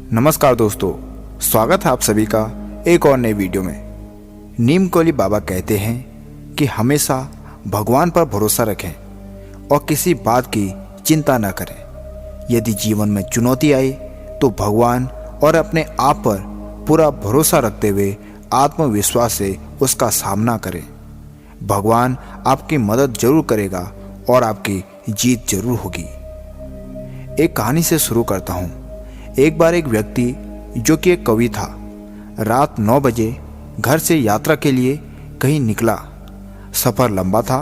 नमस्कार दोस्तों, स्वागत है आप सभी का एक और नई वीडियो में। नीम कोली बाबा कहते हैं कि हमेशा भगवान पर भरोसा रखें और किसी बात की चिंता न करें। यदि जीवन में चुनौती आए तो भगवान और अपने आप पर पूरा भरोसा रखते हुए आत्मविश्वास से उसका सामना करें। भगवान आपकी मदद जरूर करेगा और आपकी जीत जरूर होगी। एक कहानी से शुरू करता हूँ। एक बार एक व्यक्ति जो कि एक कवि था, रात 9 बजे घर से यात्रा के लिए कहीं निकला। सफ़र लंबा था।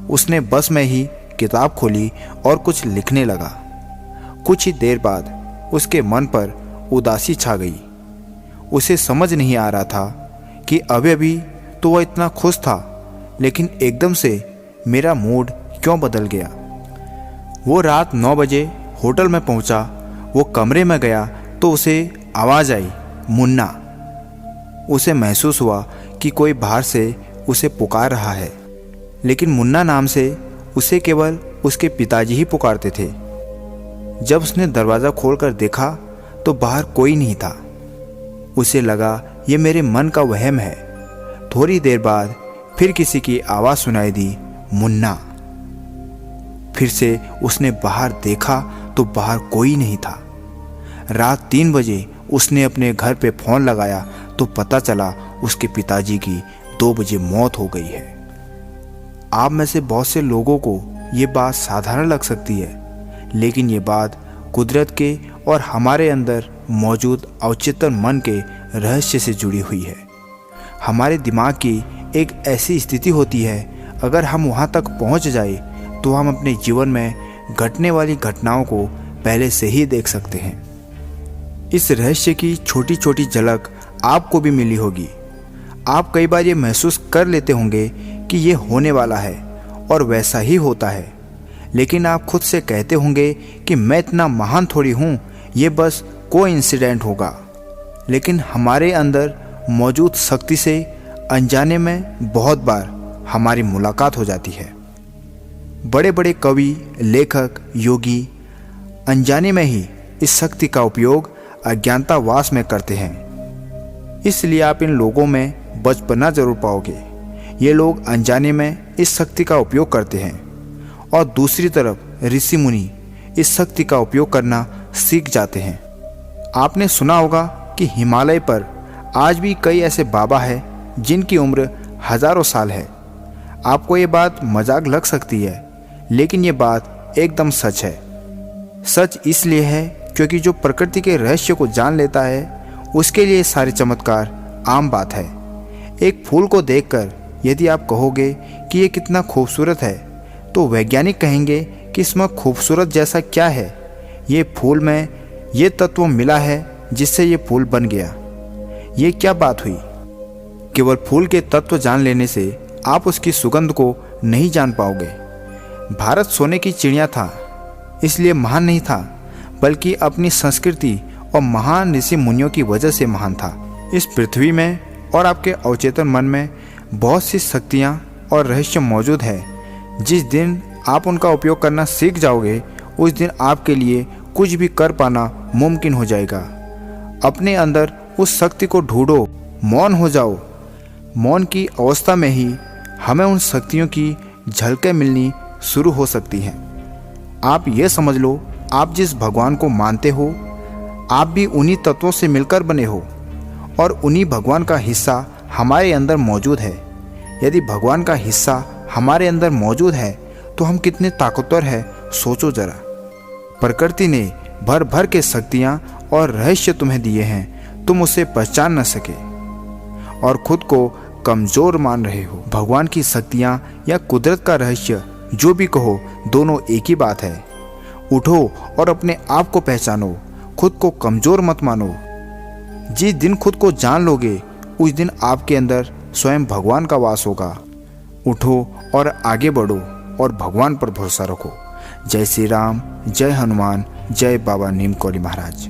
उसने बस में ही किताब खोली और कुछ लिखने लगा। कुछ ही देर बाद उसके मन पर उदासी छा गई। उसे समझ नहीं आ रहा था कि अभी तो वह इतना खुश था, लेकिन एकदम से मेरा मूड क्यों बदल गया। वो रात 9 बजे होटल में पहुंचा। वो कमरे में गया तो उसे आवाज़ आई, मुन्ना। उसे महसूस हुआ कि कोई बाहर से उसे पुकार रहा है, लेकिन मुन्ना नाम से उसे केवल उसके पिताजी ही पुकारते थे। जब उसने दरवाज़ा खोलकर देखा तो बाहर कोई नहीं था। उसे लगा ये मेरे मन का वहम है। थोड़ी देर बाद फिर किसी की आवाज़ सुनाई दी, मुन्ना। फिर से उसने बाहर देखा तो बाहर कोई नहीं था। रात 3 बजे उसने अपने घर पे फ़ोन लगाया तो पता चला उसके पिताजी की 2 बजे मौत हो गई है। आप में से बहुत से लोगों को ये बात साधारण लग सकती है, लेकिन ये बात कुदरत के और हमारे अंदर मौजूद अवचेतन मन के रहस्य से जुड़ी हुई है। हमारे दिमाग की एक ऐसी स्थिति होती है, अगर हम वहाँ तक पहुँच जाए तो हम अपने जीवन में घटने वाली घटनाओं को पहले से ही देख सकते हैं। इस रहस्य की छोटी छोटी झलक आपको भी मिली होगी। आप कई बार ये महसूस कर लेते होंगे कि ये होने वाला है और वैसा ही होता है, लेकिन आप खुद से कहते होंगे कि मैं इतना महान थोड़ी हूँ, ये बस कोइंसिडेंट होगा। लेकिन हमारे अंदर मौजूद शक्ति से अनजाने में बहुत बार हमारी मुलाकात हो जाती है। बड़े बड़े कवि, लेखक, योगी अनजाने में ही इस शक्ति का उपयोग अज्ञातवास में करते हैं। इसलिए आप इन लोगों में बचपना जरूर पाओगे। ये लोग अनजाने में इस शक्ति का उपयोग करते हैं, और दूसरी तरफ ऋषि मुनि इस शक्ति का उपयोग करना सीख जाते हैं। आपने सुना होगा कि हिमालय पर आज भी कई ऐसे बाबा हैं जिनकी उम्र हजारों साल है। आपको ये बात मजाक लग सकती है, लेकिन ये बात एकदम सच है। सच इसलिए है क्योंकि जो प्रकृति के रहस्य को जान लेता है, उसके लिए सारे चमत्कार आम बात है। एक फूल को देखकर यदि आप कहोगे कि ये कितना खूबसूरत है, तो वैज्ञानिक कहेंगे कि इसमें खूबसूरत जैसा क्या है। ये फूल में ये तत्व मिला है जिससे ये फूल बन गया। ये क्या बात हुई? केवल फूल के तत्व जान लेने से आप उसकी सुगंध को नहीं जान पाओगे। भारत सोने की चिड़िया था, इसलिए महान नहीं था, बल्कि अपनी संस्कृति और महान ऋषि मुनियों की वजह से महान था। इस पृथ्वी में और आपके अवचेतन मन में बहुत सी शक्तियाँ और रहस्य मौजूद है। जिस दिन आप उनका उपयोग करना सीख जाओगे, उस दिन आपके लिए कुछ भी कर पाना मुमकिन हो जाएगा। अपने अंदर उस शक्ति को ढूंढो, मौन हो जाओ। मौन की अवस्था में ही हमें उन शक्तियों की झलकें मिलनी शुरू हो सकती हैं। आप ये समझ लो, आप जिस भगवान को मानते हो, आप भी उन्हीं तत्वों से मिलकर बने हो, और उन्हीं भगवान का हिस्सा हमारे अंदर मौजूद है। यदि भगवान का हिस्सा हमारे अंदर मौजूद है तो हम कितने ताकतवर हैं, सोचो जरा। प्रकृति ने भर भर के शक्तियाँ और रहस्य तुम्हें दिए हैं, तुम उसे पहचान न सके और खुद को कमजोर मान रहे हो। भगवान की शक्तियाँ या कुदरत का रहस्य, जो भी कहो, दोनों एक ही बात है। उठो और अपने आप को पहचानो, खुद को कमजोर मत मानो। जिस दिन खुद को जान लोगे, उस दिन आपके अंदर स्वयं भगवान का वास होगा। उठो और आगे बढ़ो और भगवान पर भरोसा रखो। जय श्री राम, जय हनुमान, जय बाबा नीम कोली महाराज।